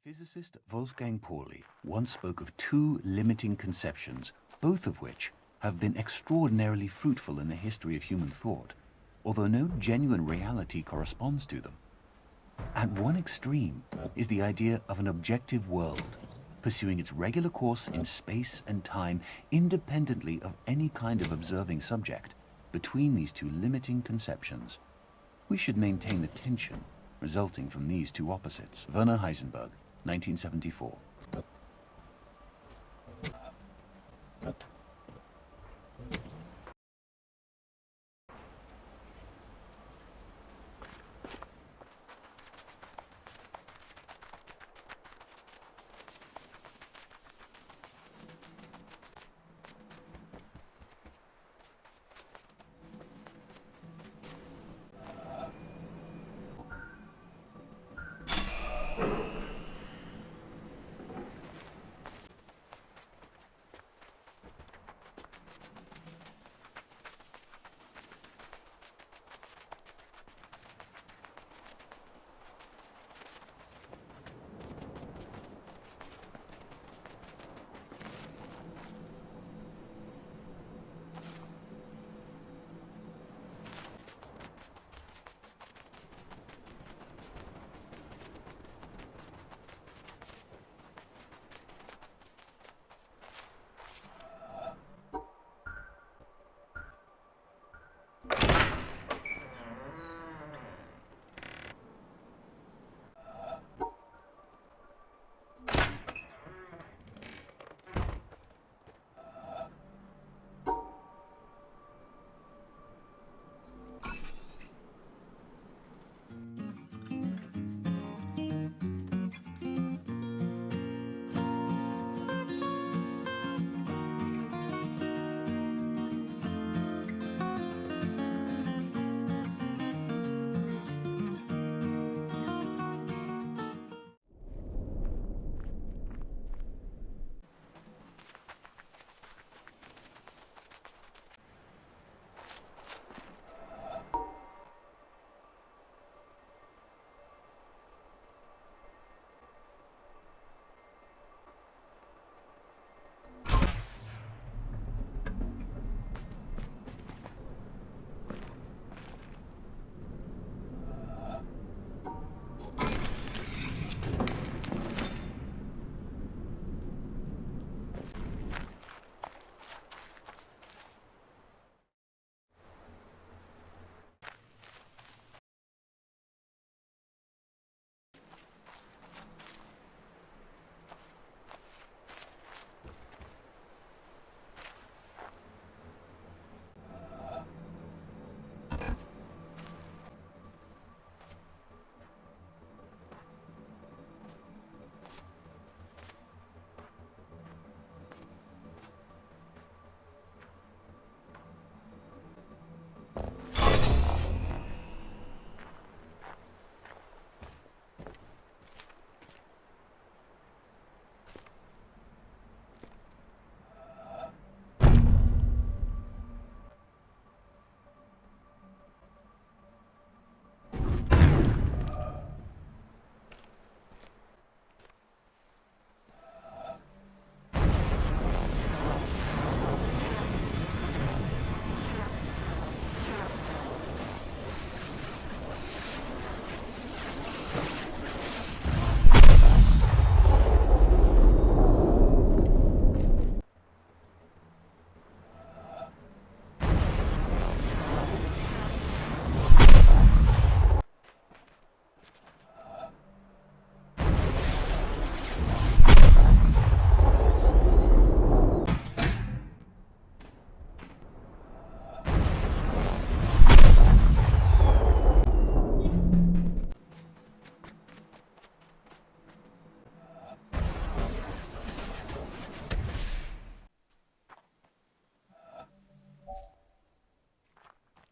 Physicist Wolfgang Pauli once spoke of two limiting conceptions, both of which have been extraordinarily fruitful in the history of human thought, although no genuine reality corresponds to them. At one extreme is the idea of an objective world, pursuing its regular course in space and time independently of any kind of observing subject. Between these two limiting conceptions, we should maintain the tension resulting from these two opposites. Werner Heisenberg, 1974.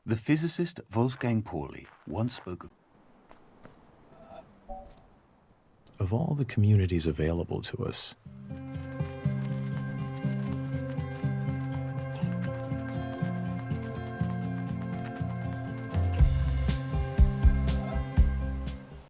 The physicist Wolfgang Pauli once spoke of all the communities available to us,